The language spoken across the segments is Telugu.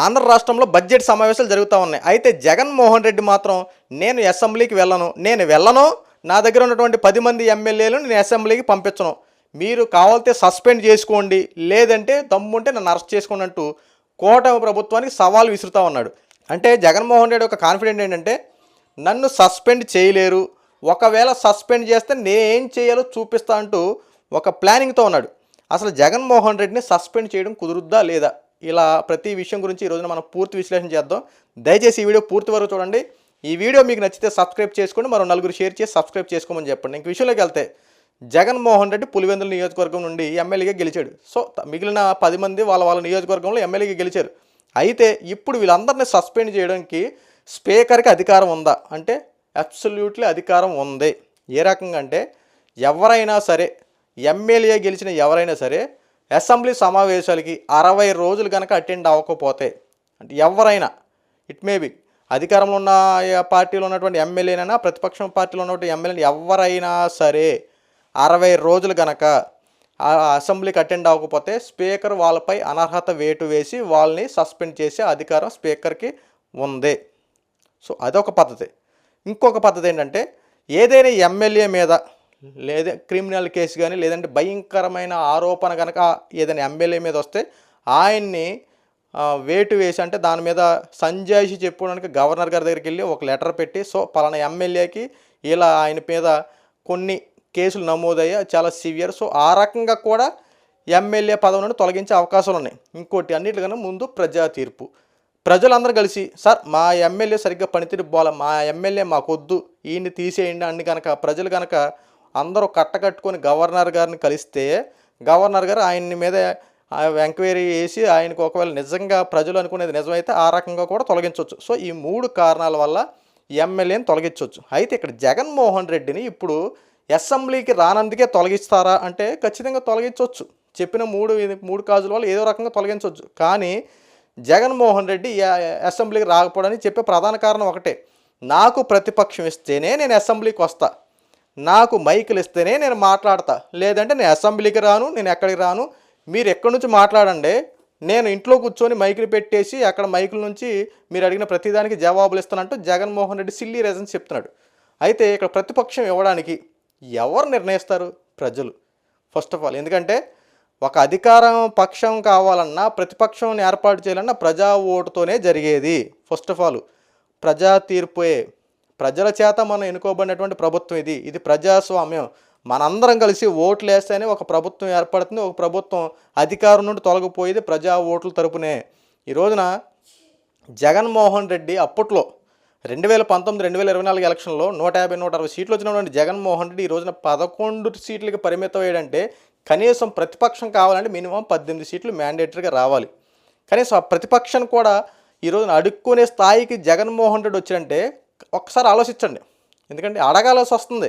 ఆంధ్ర రాష్ట్రంలో బడ్జెట్ సమావేశాలు జరుగుతూ ఉన్నాయి. అయితే జగన్మోహన్ రెడ్డి మాత్రం నేను అసెంబ్లీకి వెళ్ళను, నా దగ్గర ఉన్నటువంటి 10 మంది ఎమ్మెల్యేలను నేను అసెంబ్లీకి పంపించను, మీరు కావాలితే సస్పెండ్ చేసుకోండి, లేదంటే దమ్ముంటే నన్ను అరెస్ట్ చేసుకోండి అంటూ కూటమి ప్రభుత్వానికి సవాల్ విసురుతూ ఉన్నాడు. అంటే జగన్మోహన్ రెడ్డి ఒక కాన్ఫిడెంట్ ఏంటంటే నన్ను సస్పెండ్ చేయలేరు, ఒకవేళ సస్పెండ్ చేస్తే నేనేం చేయాలో చూపిస్తా అంటూ ఒక ప్లానింగ్తో ఉన్నాడు. అసలు జగన్మోహన్ రెడ్డిని సస్పెండ్ చేయడం కుదురుద్దా లేదా, ఇలా ప్రతి విషయం గురించి ఈరోజున మనం పూర్తి విశ్లేషణ చేద్దాం. దయచేసి ఈ వీడియో పూర్తి వరకు చూడండి. ఈ వీడియో మీకు నచ్చితే సబ్స్క్రైబ్ చేసుకోండి, మరో నలుగురు షేర్ చేసి సబ్స్క్రైబ్ చేసుకోమని చెప్పండి. ఇంక విషయంలోకి వెళ్తే జగన్మోహన్ రెడ్డి పులివెందుల నియోజకవర్గం నుండి ఎమ్మెల్యేగా గెలిచాడు. సో మిగిలిన 10 మంది వాళ్ళ నియోజకవర్గంలో ఎమ్మెల్యేగా గెలిచారు. అయితే ఇప్పుడు వీళ్ళందరినీ సస్పెండ్ చేయడానికి స్పీకర్కి అధికారం ఉందా అంటే అబ్సల్యూట్లీ అధికారం ఉంది. ఏ రకంగా అంటే ఎవరైనా సరే ఎమ్మెల్యే గెలిచిన ఎవరైనా సరే అసెంబ్లీ సమావేశాలకి 60 రోజులు కనుక అటెండ్ అవ్వకపోతే, అంటే ఎవరైనా ఇట్ మేబీ అధికారంలో ఉన్న పార్టీలో ఉన్నటువంటి ఎమ్మెల్యేనైనా ప్రతిపక్షం పార్టీలో ఉన్నటువంటి ఎమ్మెల్యేని ఎవరైనా సరే 60 రోజులు కనుక అసెంబ్లీకి అటెండ్ అవ్వకపోతే స్పీకర్ వాళ్ళపై అనర్హత వేటు వేసి వాళ్ళని సస్పెండ్ చేసే అధికారం స్పీకర్కి ఉంది. సో అదొక పద్ధతి. ఇంకొక పద్ధతి ఏంటంటే ఏదైనా ఎమ్మెల్యే మీద లేదా క్రిమినల్ కేసు కానీ లేదంటే భయంకరమైన ఆరోపణ కనుక ఏదైనా ఎమ్మెల్యే మీద వస్తే ఆయన్ని వేటు వేసి, అంటే దాని మీద సంజాయిషి చెప్పుకోవడానికి గవర్నర్ గారి దగ్గరికి వెళ్ళి ఒక లెటర్ పెట్టి, సో పలానా ఎమ్మెల్యేకి ఇలా ఆయన మీద కొన్ని కేసులు నమోదయ్యా చాలా సివియర్, సో ఆ రకంగా కూడా ఎమ్మెల్యే పదవి నుండి తొలగించే అవకాశాలు ఉన్నాయి. ఇంకోటి అన్నిటికన్నా ముందు ప్రజా తీర్పు. ప్రజలందరూ కలిసి సార్ మా ఎమ్మెల్యే సరిగ్గా పనితీరు పోల, మా ఎమ్మెల్యే మాకొద్దు, ఈయన్ని తీసేయండి అని కనుక ప్రజలు కనుక అందరూ కట్టకట్టుకొని గవర్నర్ గారిని కలిస్తే గవర్నర్ గారు ఆయన్ని మీద ఎంక్వైరీ చేసి ఆయనకు ఒకవేళ నిజంగా ప్రజలు అనుకునేది నిజమైతే ఆ రకంగా కూడా తొలగించవచ్చు. సో ఈ 3 కారణాల వల్ల ఎమ్మెల్యేని తొలగించవచ్చు. అయితే ఇక్కడ జగన్మోహన్ రెడ్డిని ఇప్పుడు అసెంబ్లీకి రానందుకే తొలగిస్తారా అంటే ఖచ్చితంగా తొలగించవచ్చు. చెప్పిన 3 కాజుల వల్ల ఏదో రకంగా తొలగించవచ్చు. కానీ జగన్మోహన్ రెడ్డి అసెంబ్లీకి రాకపోవడానికి చెప్పే ప్రధాన కారణం ఒకటే, నాకు ప్రతిపక్షం ఇస్తేనే నేను అసెంబ్లీకి వస్తా, నాకు మైకులు ఇస్తేనే నేను మాట్లాడతా, లేదంటే నేను అసెంబ్లీకి రాను, నేను ఎక్కడికి రాను, మీరు ఎక్కడి నుంచి మాట్లాడండి, నేను ఇంట్లో కూర్చొని మైకులు పెట్టేసి అక్కడ మైకుల నుంచి మీరు అడిగిన ప్రతిదానికి జవాబులు ఇస్తానంటూ జగన్మోహన్ రెడ్డి సిల్లీ రీజన్స్ చెప్తున్నాడు. అయితే ఇక్కడ ప్రతిపక్షం ఇవ్వడానికి ఎవరు నిర్ణయిస్తారు? ప్రజలు ఫస్ట్ ఆఫ్ ఆల్. ఎందుకంటే ఒక అధికారం పక్షం కావాలన్నా ప్రతిపక్షం ఏర్పాటు చేయాలన్నా ప్రజా ఓటుతోనే జరిగేది. ఫస్ట్ ఆఫ్ ఆల్ ప్రజా తీర్పే, ప్రజల చేత మనం ఎన్నుకోబడినటువంటి ప్రభుత్వం ఇది ప్రజాస్వామ్యం. మనందరం కలిసి ఓట్లు వేస్తేనే ఒక ప్రభుత్వం ఏర్పడుతుంది, ఒక ప్రభుత్వం అధికారం నుండి తొలగిపోయేది ప్రజా ఓట్ల తరపునే. ఈ రోజున జగన్మోహన్ రెడ్డి అప్పట్లో 2019-2024 ఎలక్షన్లో 150-160 సీట్లు వచ్చినటువంటి జగన్మోహన్ రెడ్డి ఈ రోజున 11 సీట్లకి పరిమితం అయ్యాడంటే కనీసం ప్రతిపక్షం కావాలంటే మినిమం 18 సీట్లు మ్యాండేటరీగా రావాలి. కనీసం ఆ ప్రతిపక్షం కూడా ఈ రోజున అడుక్కునే స్థాయికి జగన్మోహన్ రెడ్డి వచ్చాడంటే ఒక్కసారి ఆలోచించండి. ఎందుకంటే అడగాల్సి వస్తుంది.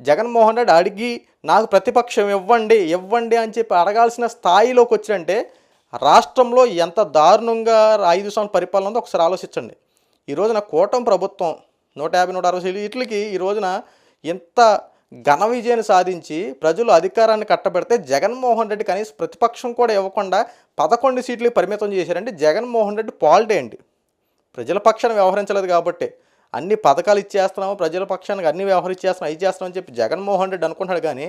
జగన్మోహన్ రెడ్డి అడిగి నాకు ప్రతిపక్షం ఇవ్వండి అని చెప్పి అడగాల్సిన స్థాయిలోకి వచ్చాడంటే రాష్ట్రంలో ఎంత దారుణంగా 5 సంవత్సరాల పరిపాలన ఉందో ఒకసారి ఆలోచించండి. ఈ రోజున కూటమి ప్రభుత్వం 150-160 సీట్లకి ఈ రోజున ఎంత ఘన విజయాన్ని సాధించి ప్రజలు అధికారాన్ని కట్టబెడితే జగన్మోహన్ రెడ్డి కనీసం ప్రతిపక్షం కూడా ఇవ్వకుండా 11 సీట్లకి పరిమితం చేశారంటే జగన్మోహన్ రెడ్డి పాలిటీ ఏంటి? ప్రజల పక్షాన్ని వ్యవహరించలేదు కాబట్టి అన్ని పథకాలు ఇచ్చేస్తున్నాము, ప్రజల పక్షానికి అన్ని వ్యవహరించేస్తున్నాం, ఇచ్చేస్తున్నామని చెప్పి జగన్మోహన్ రెడ్డి అనుకుంటాడు. కానీ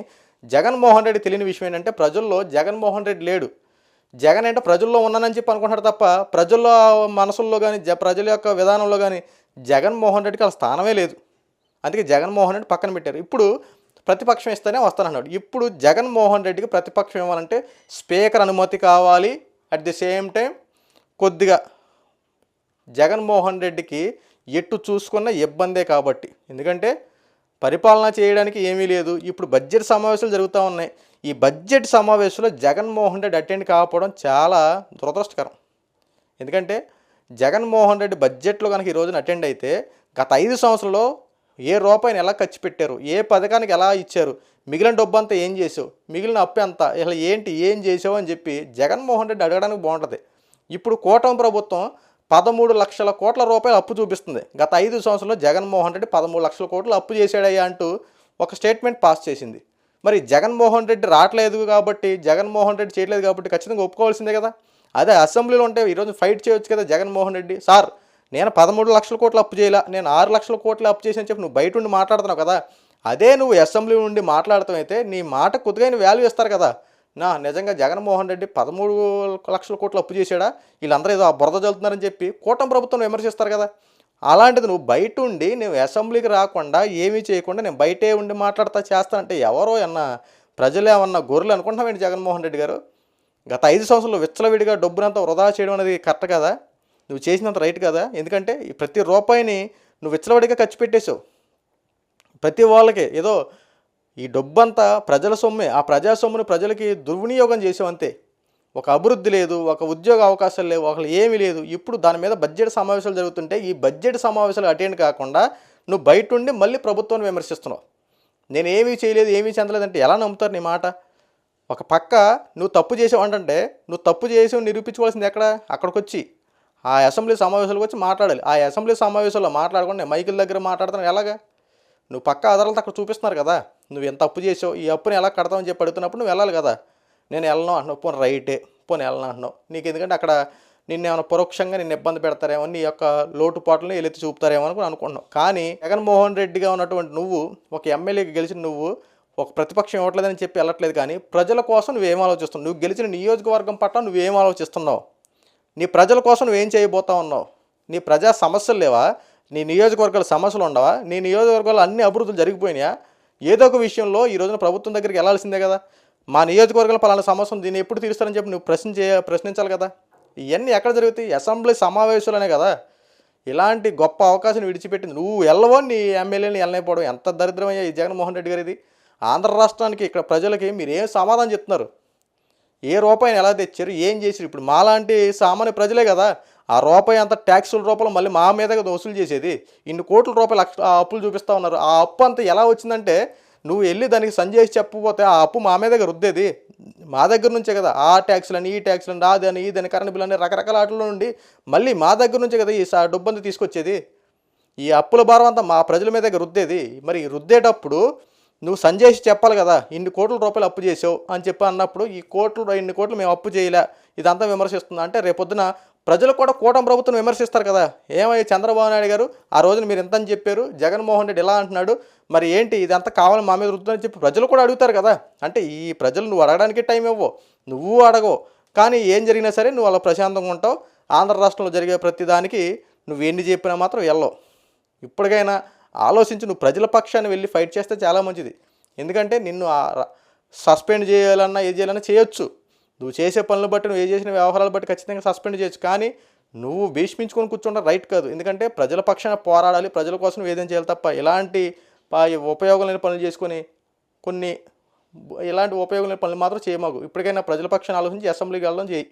జగన్మోహన్ రెడ్డి తెలియని విషయం ఏంటంటే ప్రజల్లో జగన్మోహన్ రెడ్డి లేడు. జగన్ అంటే ప్రజల్లో ఉన్నానని చెప్పి అనుకుంటాడు తప్ప ప్రజల్లో మనసుల్లో కానీ ప్రజల యొక్క విధానంలో కానీ జగన్మోహన్ రెడ్డికి అసలు స్థానమే లేదు. అందుకే జగన్మోహన్ రెడ్డి పక్కన పెట్టారు. ఇప్పుడు ప్రతిపక్షం ఇస్తేనే వస్తానన్నాడు. ఇప్పుడు జగన్మోహన్ రెడ్డికి ప్రతిపక్షం ఇవ్వాలంటే స్పీకర్ అనుమతి కావాలి. అట్ ది సేమ్ టైం కొద్దిగా జగన్మోహన్ రెడ్డికి ఎటు చూసుకున్న ఇబ్బందే కాబట్టి, ఎందుకంటే పరిపాలన చేయడానికి ఏమీ లేదు. ఇప్పుడు బడ్జెట్ సమావేశాలు జరుగుతూ ఉన్నాయి. ఈ బడ్జెట్ సమావేశంలో జగన్మోహన్ రెడ్డి అటెండ్ కాకపోవడం చాలా దురదృష్టకరం. ఎందుకంటే జగన్మోహన్ రెడ్డి బడ్జెట్లో కనుక ఈ రోజున అటెండ్ అయితే గత 5 సంవత్సరాల్లో ఏ రూపాయిని ఎలా ఖర్చు పెట్టారు, ఏ పథకానికి ఎలా ఇచ్చారు, మిగిలిన డబ్బు అంతా ఏం చేసావు, మిగిలిన అప్పు ఎంత, ఇలా ఏం చేసావు అని చెప్పి జగన్మోహన్ రెడ్డి అడగడానికి బాగుంటుంది. ఇప్పుడు కూటమి ప్రభుత్వం 13 లక్షల కోట్ల రూపాయలు అప్పు చూపిస్తుంది. గత 5 సంవత్సరాల్లో జగన్మోహన్ రెడ్డి 13 లక్షల కోట్లు అప్పు చేశాడయ్యా అంటూ ఒక స్టేట్మెంట్ పాస్ చేసింది. మరి జగన్మోహన్ రెడ్డి రావట్లేదు కాబట్టి, జగన్మోహన్ రెడ్డి చేయట్లేదు కాబట్టి ఖచ్చితంగా ఒప్పుకోవాల్సిందే కదా. అదే అసెంబ్లీలో ఉంటే ఈరోజు ఫైట్ చేయొచ్చు కదా జగన్మోహన్ రెడ్డి. సార్ నేను 13 లక్షల కోట్లు అప్పు చేయలా, నేను 6 లక్షల కోట్లు అప్పు చేసి అని చెప్పి నువ్వు బయట ఉండి మాట్లాడుతున్నావు కదా. అదే నువ్వు అసెంబ్లీ నుండి మాట్లాడతామైతే నీ మాట కొద్దిగా వాల్యూ ఇస్తారు కదా. నిజంగా జగన్మోహన్ రెడ్డి 13 లక్షల కోట్లు అప్పు చేశాడా, వీళ్ళందరూ ఏదో ఆ బురద చల్లుతున్నారని చెప్పి కూటమి ప్రభుత్వం విమర్శిస్తారు కదా. అలాంటిది నువ్వు బయట ఉండి నువ్వు అసెంబ్లీకి రాకుండా ఏమీ చేయకుండా నేను బయటే ఉండి మాట్లాడతా చేస్తానంటే ఎవరో అన్న ప్రజలు ఏమన్నా గొర్రెలు అనుకుంటున్నావేంటి జగన్మోహన్ రెడ్డి గారు? గత 5 సంవత్సరాలు విచ్చలవిడిగా డబ్బునంతా వృధా చేయడం అనేది కరెక్ట్ కదా, నువ్వు చేసినంత రైట్ కదా. ఎందుకంటే ఈ ప్రతి రూపాయిని నువ్వు విచ్చలవిడిగా ఖర్చు పెట్టేశావు. ప్రతి వాళ్ళకి ఏదో ఈ డబ్బంతా ప్రజల సొమ్మే, ఆ ప్రజా సొమ్ముని ప్రజలకి దుర్వినియోగం చేసావు అంతే. ఒక అభివృద్ధి లేదు, ఒక ఉద్యోగ అవకాశాలు లేవు, ఒకళ్ళు ఏమీ లేదు. ఇప్పుడు దాని మీద బడ్జెట్ సమావేశాలు జరుగుతుంటే ఈ బడ్జెట్ సమావేశాలు అటెండ్ కాకుండా నువ్వు బయట ఉండి మళ్ళీ ప్రభుత్వాన్ని విమర్శిస్తున్నావు. నేను ఏమీ చేయలేదు, ఏమీ చెందలేదంటే ఎలా నమ్ముతారు నీ మాట? ఒక పక్క నువ్వు తప్పు చేసావు అంటే నువ్వు తప్పు చేసావు నిరూపించుకోవాల్సింది ఎక్కడ? అక్కడికి వచ్చి ఆ అసెంబ్లీ సమావేశాలకు వచ్చి మాట్లాడాలి. ఆ అసెంబ్లీ సమావేశాల్లో మాట్లాడకుండా మైకుల దగ్గర మాట్లాడుతున్నావు ఎలాగా? నువ్వు పక్క ఆధారాలతో అక్కడ చూపిస్తున్నారు కదా, నువ్వు ఎంత అప్పు చేసావు, ఈ అప్పుని ఎలా కడతావని చెప్పి అడుగుతున్నప్పుడు నువ్వు వెళ్ళాలి కదా. నేను వెళ్ళను అంటున్నావు, పోనీ రైటే, పోనీ వెళ్ళను అంటున్నావు. నీకు ఎందుకంటే అక్కడ నిన్నేమైనా పరోక్షంగా నిన్ను ఇబ్బంది పెడతారేమో, నీ యొక్క లోటుపాట్లని ఎలెత్తి చూపుతారేమో అని అనుకుంటున్నావు. కానీ జగన్మోహన్ రెడ్డిగా ఉన్నటువంటి నువ్వు, ఒక ఎమ్మెల్యేకి గెలిచిన నువ్వు ఒక ప్రతిపక్షం ఇవ్వట్లేదని చెప్పి వెళ్ళట్లేదు, కానీ ప్రజల కోసం నువ్వేం ఆలోచిస్తున్నావు? నువ్వు గెలిచిన నియోజకవర్గం పట్ల నువ్వేం ఆలోచిస్తున్నావు? నీ ప్రజల కోసం నువ్వేం చేయబోతా ఉన్నావు? నీ ప్రజా సమస్యలు లేవా? నీ నియోజకవర్గాల సమస్యలు ఉండవా? నీ నియోజకవర్గాల్లో అన్ని అభివృద్ధులు జరిగిపోయినాయా? ఏదో ఒక విషయంలో ఈ రోజున ప్రభుత్వం దగ్గరికి వెళ్ళాల్సిందే కదా. మా నియోజకవర్గంలో పలానా సమస్యను దీన్ని ఎప్పుడు తీరుస్తారని చెప్పి నువ్వు ప్రశ్నించాలి కదా. ఇవన్నీ ఎక్కడ జరుగుతాయి? అసెంబ్లీ సమావేశాలనే కదా. ఇలాంటి గొప్ప అవకాశం విడిచిపెట్టింది నువ్వు వెళ్ళవో, నీ ఎమ్మెల్యేని వెళ్ళలేకపోవడం ఎంత దరిద్రమయ్యా ఈ జగన్మోహన్ రెడ్డి గారు. ఇది ఆంధ్ర రాష్ట్రానికి ఇక్కడ ప్రజలకి మీరు ఏం సమాధానం చెప్తున్నారు? ఏ రూపాయిని ఎలా తెచ్చారు, ఏం చేశారు? ఇప్పుడు మాలాంటి సామాన్య ప్రజలే కదా ఆ రూపాయి అంతా ట్యాక్సుల రూపంలో మళ్ళీ మా మీదగా వసూలు చేసేది. ఇన్ని కోట్ల రూపాయలు అప్పులు చూపిస్తూ ఉన్నారు. ఆ అప్పు అంతా ఎలా వచ్చిందంటే నువ్వు వెళ్ళి దానికి సంజేసి చెప్పకపోతే ఆ అప్పు మా మీదగా రుద్దేది. మా దగ్గర నుంచే కదా ఆ ట్యాక్సులని, ఈ ట్యాక్సులని, అదని ఇదని, కరెంట్ బిల్లు అని రకరకాల వాటిలో నుండి మళ్ళీ మా దగ్గర నుంచే కదా ఈ డబ్బంతా తీసుకొచ్చేది. ఈ అప్పుల భారం అంతా మా ప్రజల మీదగా రుద్దేది. మరి రుద్దేటప్పుడు నువ్వు సంజేసి చెప్పాలి కదా, ఇన్ని కోట్ల రూపాయలు అప్పు చేసావు అని చెప్పి అన్నప్పుడు ఇన్ని కోట్లు మేము అప్పు చేయలే ఇదంతా విమర్శిస్తుందా అంటే రేపొద్దున ప్రజలు కూడా కూటమి ప్రభుత్వం విమర్శిస్తారు కదా. ఏమయ్య చంద్రబాబు నాయుడు గారు ఆ రోజున మీరు ఎంత అని చెప్పారు, జగన్మోహన్ రెడ్డి ఇలా అంటున్నాడు, మరి ఏంటి ఇదంతా కావాలని మా మీద రుద్దుతుందని చెప్పి ప్రజలు కూడా అడుగుతారు కదా. అంటే ఈ ప్రజలు నువ్వు అడగడానికి టైం ఇవ్వవు, నువ్వు అడగవు, కానీ ఏం జరిగినా సరే నువ్వు అలా ప్రశాంతంగా ఉంటావు. ఆంధ్ర రాష్ట్రంలో జరిగే ప్రతిదానికి నువ్వు ఎన్ని చెప్పినా మాత్రం వెళ్ళవు. ఇప్పటికైనా ఆలోచించి నువ్వు ప్రజల పక్షాన్ని వెళ్ళి ఫైట్ చేస్తే చాలా మంచిది. ఎందుకంటే నిన్ను సస్పెండ్ చేయాలన్నా ఏది చేయాలన్నా చేయొచ్చు. నువ్వు చేసే పనులు బట్టి, నువ్వు ఏ చేసిన వ్యవహారాలు బట్టి ఖచ్చితంగా సస్పెండ్ చేయొచ్చు. కానీ నువ్వు భీష్మించుకొని కూర్చుంటే రైట్ కాదు. ఎందుకంటే ప్రజల పక్షాన పోరాడాలి, ప్రజల కోసం ఏదైనా చేయాలి తప్ప ఇలాంటి ఉపయోగం లేని పనులు చేసుకొని ఇలాంటి ఉపయోగం లేని పనులు మాత్రం చేయమాకు. ఇప్పటికైనా ప్రజల పక్షాన్ని ఆలోచించి అసెంబ్లీకి వెళ్ళడం చేయి.